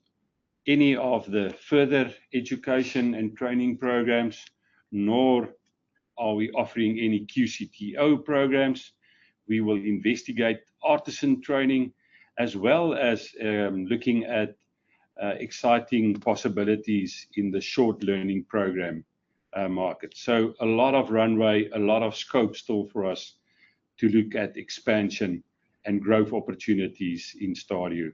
any of the further education and training programs, nor are we offering any QCTO programs. We will investigate artisan training as well as looking at exciting possibilities in the short learning program market. So a lot of runway, a lot of scope still for us to look at expansion and growth opportunities in Stadio.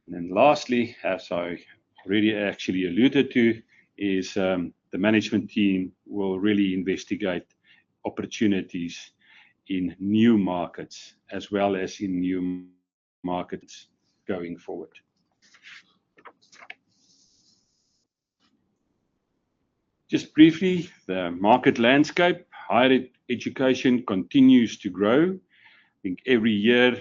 And then lastly, as I already actually alluded to, is the management team will really investigate opportunities in new markets as well as in new markets going forward. Just briefly, the market landscape. Higher education continues to grow. I think every year,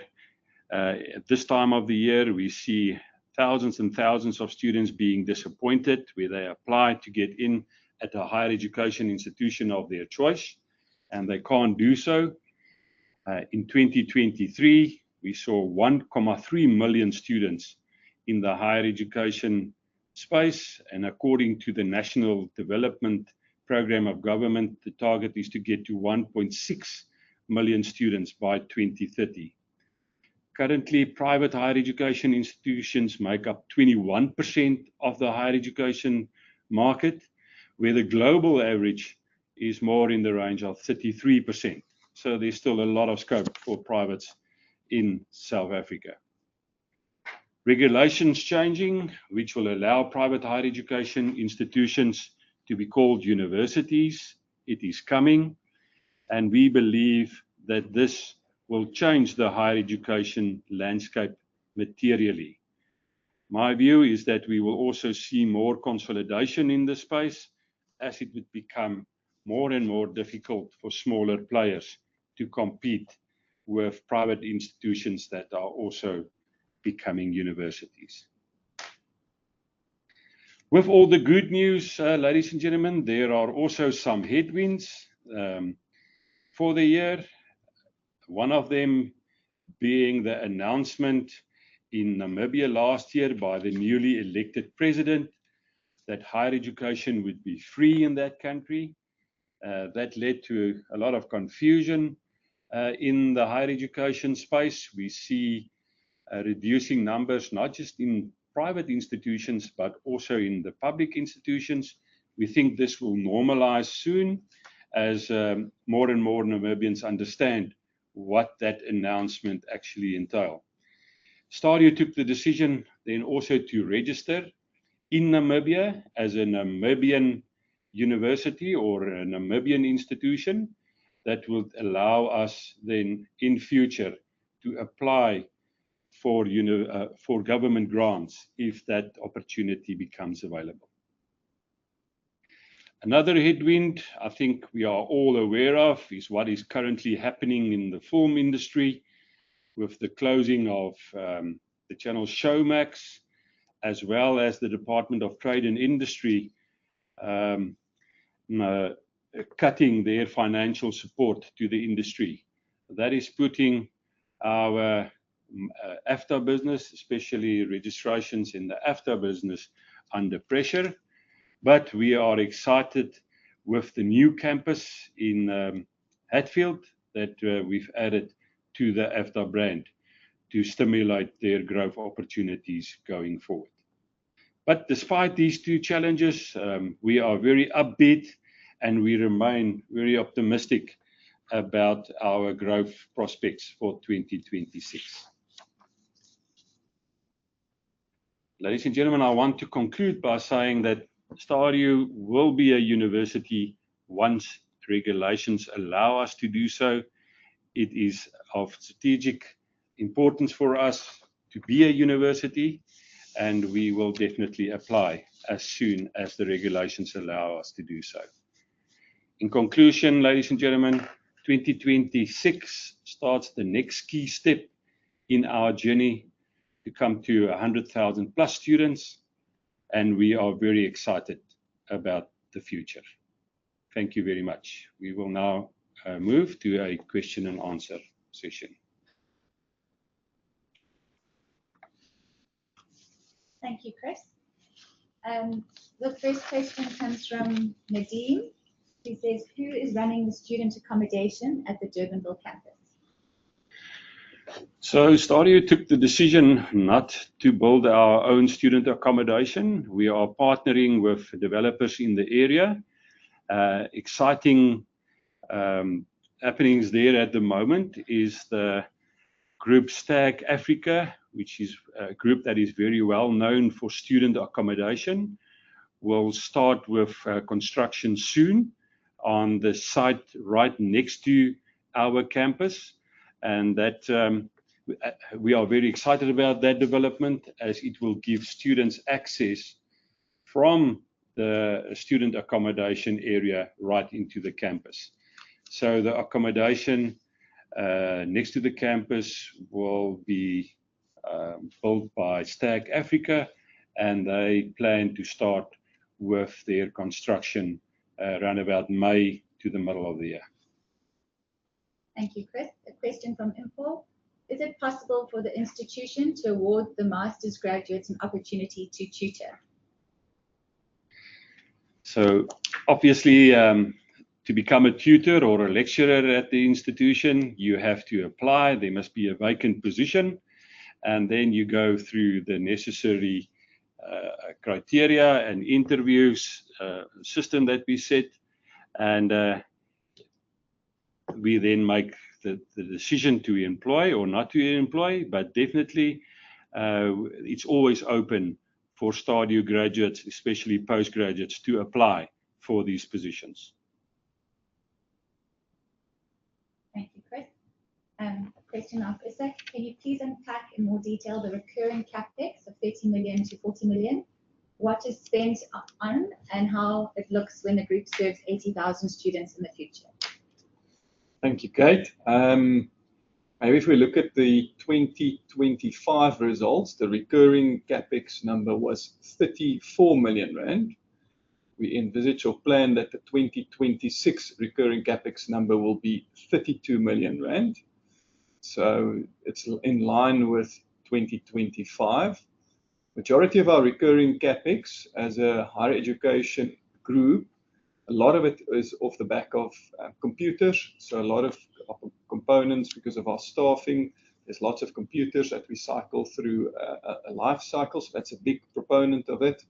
at this time of the year, we see thousands and thousands of students being disappointed where they apply to get in at a higher education institution of their choice, and they can't do so. In 2023, we saw 1.3 million students in the higher education space, and according to the National Development Program of Government, the target is to get to 1.6 million students by 2030. Currently, private higher education institutions make up 21% of the higher education market, where the global average is more in the range of 33%. So there's still a lot of scope for privates in South Africa. Regulations changing, which will allow private higher education institutions to be called universities. It is coming, and we believe that this will change the higher education landscape materially. My view is that we will also see more consolidation in this space as it would become more and more difficult for smaller players to compete with private institutions that are also becoming universities. With all the good news, ladies and gentlemen, there are also some headwinds for the year. One of them being the announcement in Namibia last year by the newly elected president that higher education would be free in that country. That led to a lot of confusion in the higher education space. We see reducing numbers, not just in private institutions, but also in the public institutions. We think this will normalize soon as more and more Namibians understand what that announcement actually entails. Stadio took the decision then also to register in Namibia as a Namibian university or a Namibian institution that would allow us then in future to apply for government grants if that opportunity becomes available. Another headwind I think we are all aware of is what is currently happening in the film industry with the closing of the channel Showmax, as well as the Department of Trade and Industry cutting their financial support to the industry. That is putting our AFTA business, especially registrations in the AFTA business, under pressure. But we are excited with the new campus in Hatfield that we've added to the AFTA brand to stimulate their growth opportunities going forward. But despite these two challenges, we are very upbeat and we remain very optimistic about our growth prospects for 2026. Ladies and gentlemen, I want to conclude by saying that Stadio will be a university once regulations allow us to do so. It is of strategic importance for us to be a university, and we will definitely apply as soon as the regulations allow us to do so. In conclusion, ladies and gentlemen, 2026 starts the next key step in our journey to come to 100,000 plus students. and we are very excited about the future. Thank you very much. We will now move to a question and answer session. Thank you, Chris. The first question comes from Nadine, who says, who is running the student accommodation at the Durbanville campus? So Stadio took the decision not to build our own student accommodation. We are partnering with developers in the area. Exciting happenings there at the moment is the group Stag Africa, which is a group that is very well known for student accommodation. We'll start with construction soon on the site right next to our campus, and that we are very excited about that development, as it will give students access from the student accommodation area right into the campus. So the accommodation next to the campus will be built by Stag Africa, and they plan to start with their construction around about May to the middle of the year. Thank you, Chris. A question from Info. Is it possible for the institution to award the master's graduates an opportunity to tutor? So obviously, to become a tutor or a lecturer at the institution, you have to apply. There must be a vacant position, and then you go through the necessary criteria and interviews, system that we set, and we then make the decision to employ or not to employ. But definitely, it's always open for Stadio graduates, especially postgraduates, to apply for these positions. Thank you, Chris. A question of Isaac. Can you please unpack in more detail the recurring CapEx of 30 million to 40 million? What is spent on and how it looks when the group serves 80,000 students in the future? Thank you, Kate. Maybe if we look at the 2025 results, the recurring CapEx number was 34 million rand. We envisage or plan that the 2026 recurring CapEx number will be 32 million rand. So it's in line with 2025. Majority of our recurring CapEx as a higher education group, a lot of it is off the back of computers. So a lot of components, because of our staffing, there's lots of computers that we cycle through a life cycle. So that's a big proponent of it.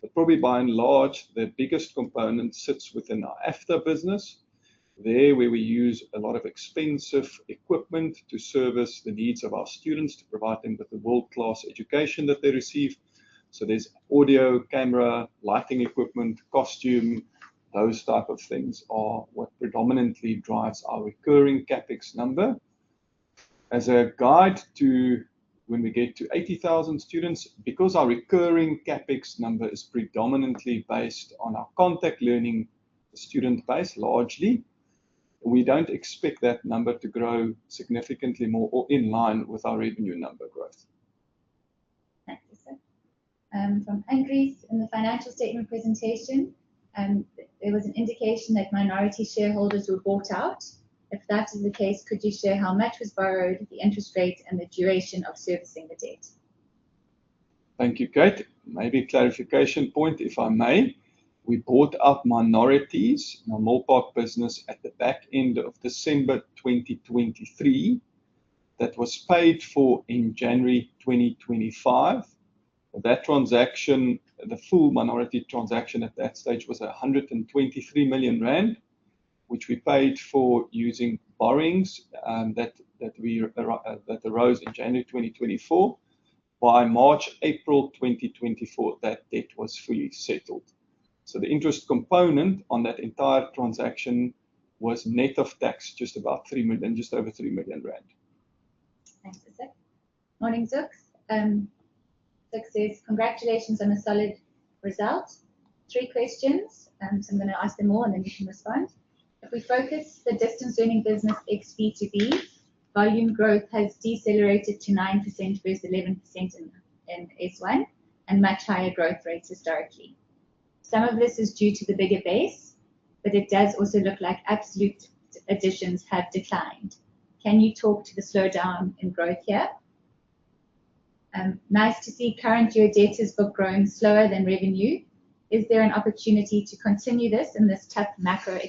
But probably by and large, the biggest component sits within our AFDA business, there where we use a lot of expensive equipment to service the needs of our students, to provide them with the world-class education that they receive. So there's audio, camera, lighting equipment, costume, those type of things are what predominantly drives our recurring CapEx number. As a guide to when we get to 80,000 students, because our recurring CapEx number is predominantly based on our contact learning student base largely, we don't expect that number to grow significantly more or in line with our revenue number growth. Thank you, sir. From Andres, in the financial statement presentation, there was an indication that minority shareholders were bought out. If that is the case, could you share how much was borrowed, the interest rate, and the duration of servicing the debt? Thank you, Kate. Maybe a clarification point, if I may. We bought out minorities in our Molpark business at the back end of December 2023. That was paid for in January 2025. That transaction, the full minority transaction at that stage was 123 million rand, which we paid for using borrowings that arose in January 2024. By March, April 2024, that debt was fully settled. So the interest component on that entire transaction was net of tax, just about 3 million, just over 3 million rand. Thanks, Isaac. Morning, Zux. Zux says, congratulations on a solid result. 3 questions, so I'm going to ask them all and then you can respond. If we focus the distance learning business ex B2B, volume growth has decelerated to 9% versus 11% in S1, and much higher growth rates historically. Some of this is due to the bigger base, but it does also look like absolute additions have declined. Can you talk to the slowdown in growth here? Nice to see current year debtors book growing slower than revenue. Is there an opportunity to continue this in this tough macro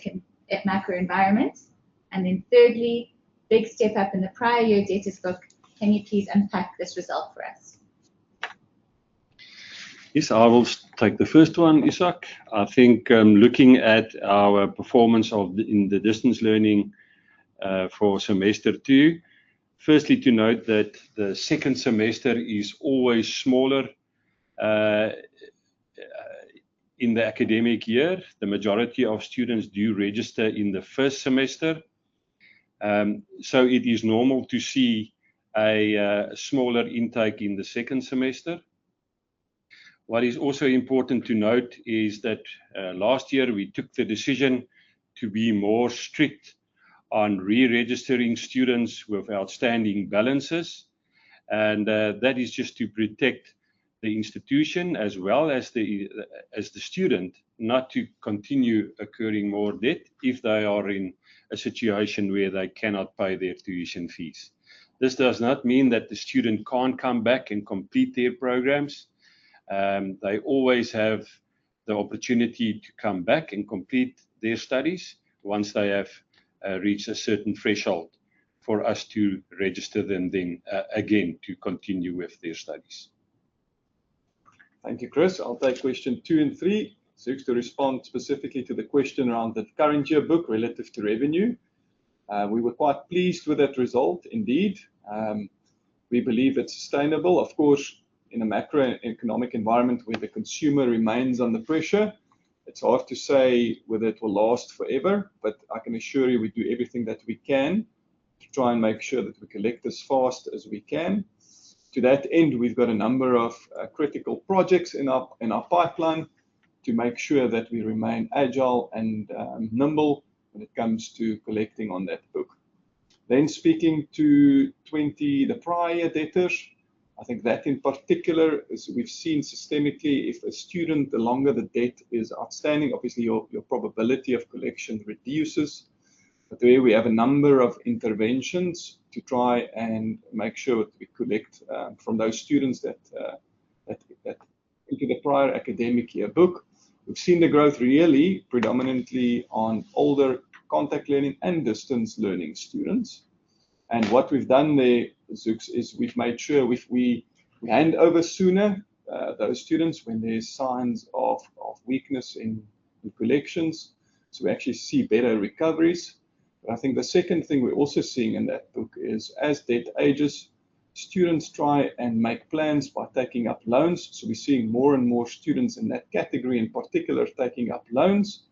environment? And then thirdly, big step up in the prior year debtors book. Can you please unpack this result for us? Yes, I will take the first one, Isak. I think looking at our performance in the distance learning for semester 2, firstly to note that the second semester is always smaller in the academic year. The majority of students do register in the first semester. So it is normal to see a smaller intake in the second semester. What is also important to note is that last year we took the decision to be more strict on re-registering students with outstanding balances, and that is just to protect the institution as well as the student not to continue accruing more debt if they are in a situation where they cannot pay their tuition fees. This does not mean that the student can't come back and complete their programs. They always have the opportunity to come back and complete their studies once they have reached a certain threshold for us to register them then again to continue with their studies. Thank you, Chris. I'll take question 2 and 3. Zooks to respond specifically to the question around the current year book relative to revenue. We were quite pleased with that result, indeed. We believe it's sustainable. Of course, in a macroeconomic environment where the consumer remains under pressure, it's hard to say whether it will last forever, but I can assure you we do everything that we can to try and make sure that we collect as fast as we can. To that end, we've got a number of critical projects in our pipeline to make sure that we remain agile and nimble when it comes to collecting on that book. Then speaking to the prior year debtors, I think that in particular, as we've seen systemically, if a student, the longer the debt is outstanding, obviously your probability of collection reduces. But there we have a number of interventions to try and make sure that we collect from those students that into the prior academic year book. We've seen the growth really predominantly on older contact learning and distance learning students. And what we've done there, Zooks, is we've made sure we hand over sooner those students when there's signs of weakness in collections. So we actually see better recoveries. But I think the second thing we're also seeing in that book is as debt ages, students try and make plans by taking up loans. So we're seeing more and more students in that category in particular taking up loans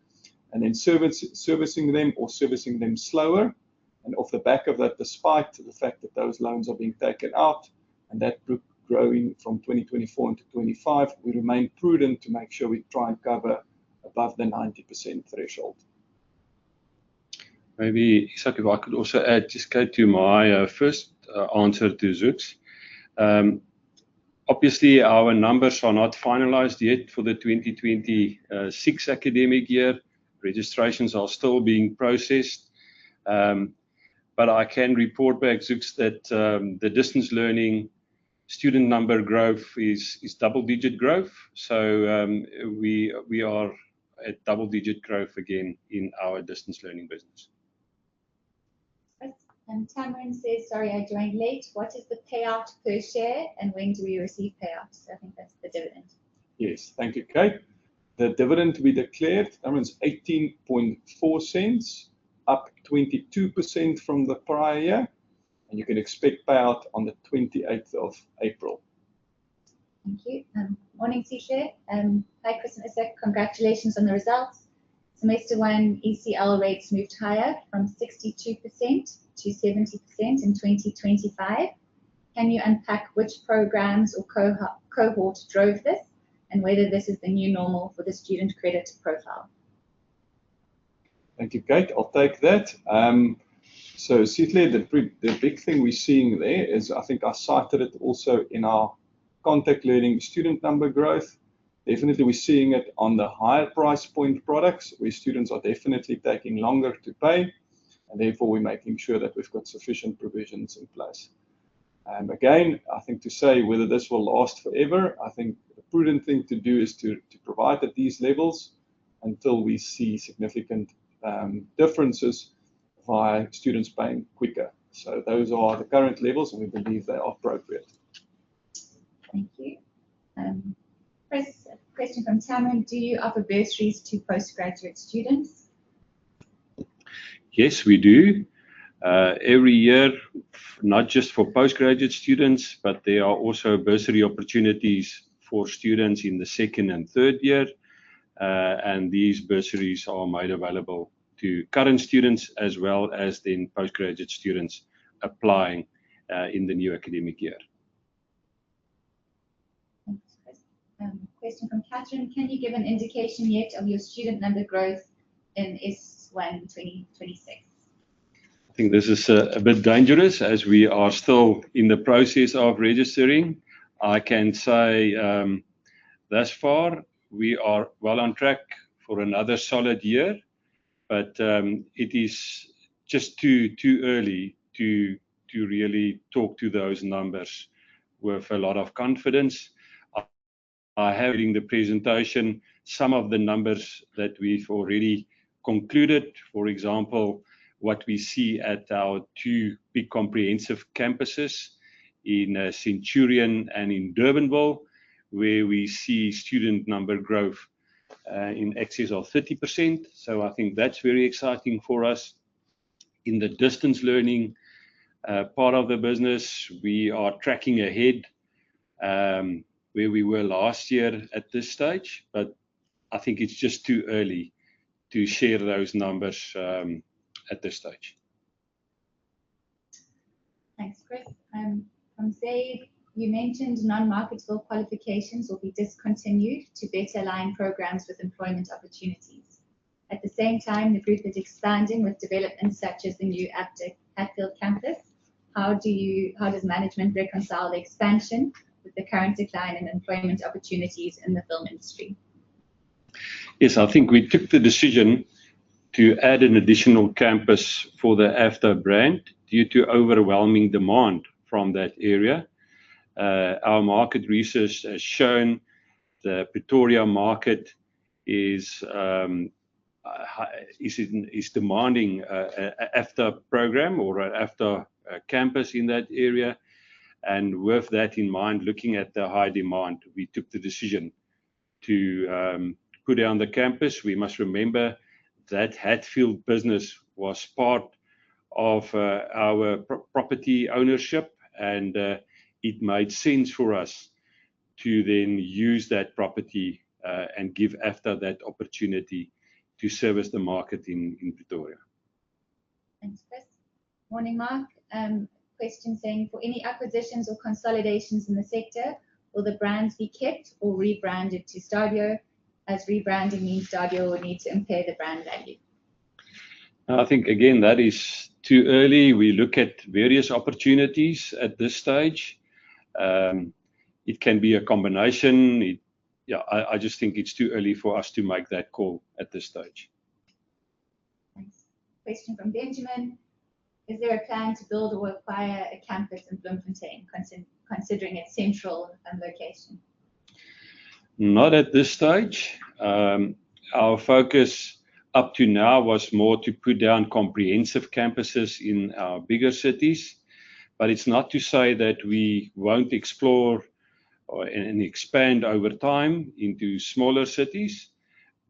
and then servicing them or servicing them slower. And off the back of that, despite the fact that those loans are being taken out and that book growing from 2024 into 25, we remain prudent to make sure we try and cover above the 90% threshold. Maybe, Isak, if I could also add, just go to my first answer to Zooks. Obviously, our numbers are not finalized yet for the 2026 academic year. Registrations are still being processed. But I can report back, Zooks, that the distance learning student number growth is double-digit growth. So we are at double-digit growth again in our distance learning business. And Tamarin says, sorry, I joined late. What is the payout per share and when do we receive payouts? I think that's the dividend. Yes, thank you, Kate. The dividend we declared, Tamarin's 18.4 cents, up 22% from the prior year. And you can expect payout on the 28th of April. Thank you. Morning, Sihle. Hi, Chris and Isak. Congratulations on the results. Semester 1 ECL rates moved higher from 62% to 70% in 2025. Can you unpack which programs or cohort drove this and whether this is the new normal for the student credit profile? Thank you, Kate. I'll take that. So, Sihle, the big thing we're seeing there is, I think I cited it also in our contact learning student number growth. Definitely we're seeing it on the higher price point products where students are definitely taking longer to pay, and therefore we're making sure that we've got sufficient provisions in place. Again, I think to say whether this will last forever, I think the prudent thing to do is to provide at these levels until we see significant differences via students paying quicker. So those are the current levels, and we believe they are appropriate. Thank you. Chris, a question from Tamron. Do you offer bursaries to postgraduate students? Yes, we do. Every year, not just for postgraduate students, but there are also bursary opportunities for students in the second and third year. And these bursaries are made available to current students as well as then postgraduate students applying in the new academic year. Thanks, Chris. Question from Catherine. Can you give an indication yet of your student number growth in S1 2026? I think this is a bit dangerous as we are still in the process of registering. I can say thus far we are well on track for another solid year, but it is just too early to really talk to those numbers with a lot of confidence. I have in the presentation some of the numbers that we've already concluded. For example, what we see at our two big comprehensive campuses in Centurion and in Durbanville, where we see student number growth in excess of 30%. So I think that's very exciting for us. In the distance learning part of the business, we are tracking ahead where we were last year at this stage, but I think it's just too early to share those numbers at this stage. Thanks, Chris. From Zaid, you mentioned non-marketable qualifications will be discontinued to better align programs with employment opportunities. At the same time, the group is expanding with developments such as the new Hatfield campus. How does management reconcile the expansion with the current decline in employment opportunities in the film industry? Yes, I think we took the decision to add an additional campus for the AFDA brand due to overwhelming demand from that area. Our market research has shown the Pretoria market is demanding an AFDA program or an AFDA campus in that area. And with that in mind, looking at the high demand, we took the decision to put down the campus. We must remember that Hatfield business was part of our property ownership, and it made sense for us to then use that property and give AFDA that opportunity to service the market in Pretoria. Thanks, Chris. Morning, Mark. Question saying, for any acquisitions or consolidations in the sector, will the brands be kept or rebranded to Stadio, as rebranding means Stadio will need to impair the brand value? I think, again, that is too early. We look at various opportunities at this stage. It can be a combination. I just think it's too early for us to make that call at this stage. Thanks. Question from Benjamin. Is there a plan to build or acquire a campus in Bloemfontein, considering its central location? Not at this stage. Our focus up to now was more to put down comprehensive campuses in our bigger cities, but it's not to say that we won't explore and expand over time into smaller cities,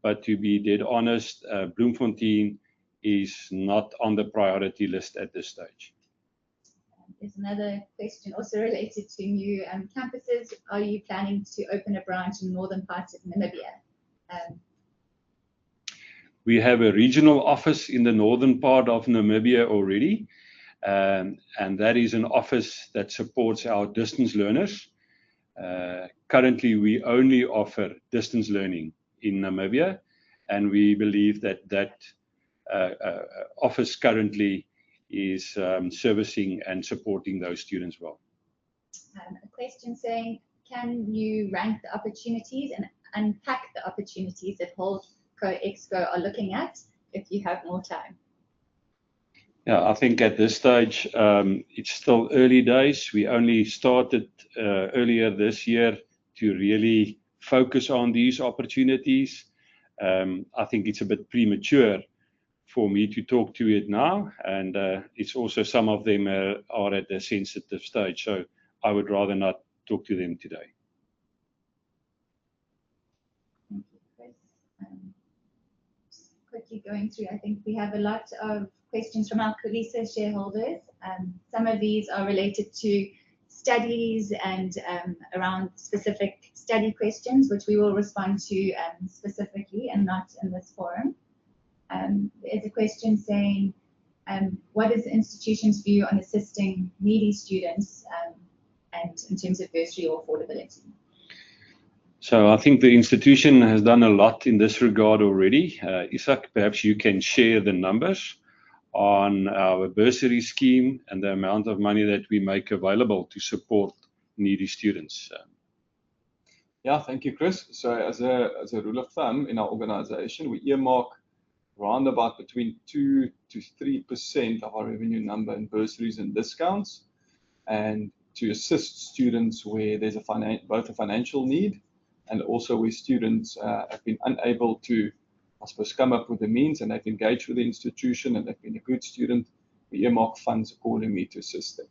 but to be dead honest, Bloemfontein is not on the priority list at this stage. There's another question also related to new campuses. Are you planning to open a branch in northern parts of Namibia? We have a regional office in the northern part of Namibia already, and that is an office that supports our distance learners. Currently, we only offer distance learning in Namibia, and we believe that office currently is servicing and supporting those students well. A question saying, can you rank the opportunities and unpack the opportunities that Holdco Exco are looking at if you have more time? Yeah, I think at this stage, it's still early days. We only started earlier this year to really focus on these opportunities. I think it's a bit premature for me to talk to it now, and it's also some of them are at a sensitive stage, so I would rather not talk to them today. Thank you, Chris. Just quickly going through, I think we have a lot of questions from our Khulisa shareholders. Some of these are related to studies and around specific study questions, which we will respond to specifically and not in this forum. There's a question saying, what is the institution's view on assisting needy students and in terms of bursary or affordability? So I think the institution has done a lot in this regard already. Isak, perhaps you can share the numbers on our bursary scheme and the amount of money that we make available to support needy students. Yeah, thank you, Chris. So as a rule of thumb in our organization, we earmark around about between 2 to 3% of our revenue number in bursaries and discounts, and to assist students where there's both a financial need and also where students have been unable to, I suppose, come up with the means, and they've engaged with the institution and they've been a good student. We earmark funds accordingly to assist them.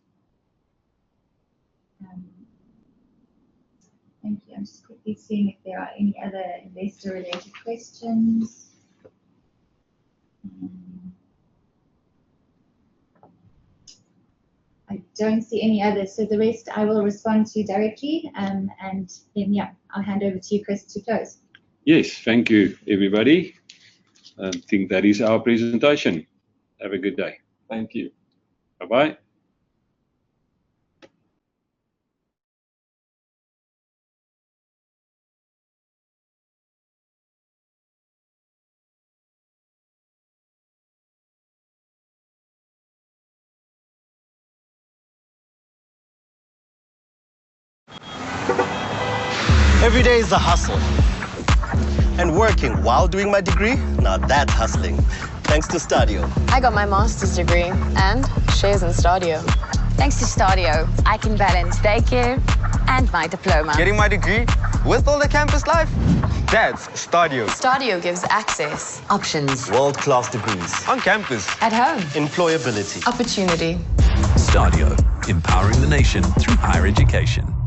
Thank you. I'm just quickly seeing if there are any other investor-related questions. I don't see any others, so the rest I will respond to directly, and then, yeah, I'll hand over to you, Chris, to close. Yes, thank you, everybody. I think that is our presentation. Have a good day. Thank you. Bye-bye. Every day is a hustle. And working while doing my degree, now that's hustling. Thanks to Stadio. I got my master's degree and shares in Stadio. Thanks to Stadio, I can balance daycare and my diploma. Getting my degree with all the campus life? That's Stadio. Stadio gives access, Options. World-class degrees. On campus. At home. Employability. opportunity. Stadio, empowering the nation through higher education.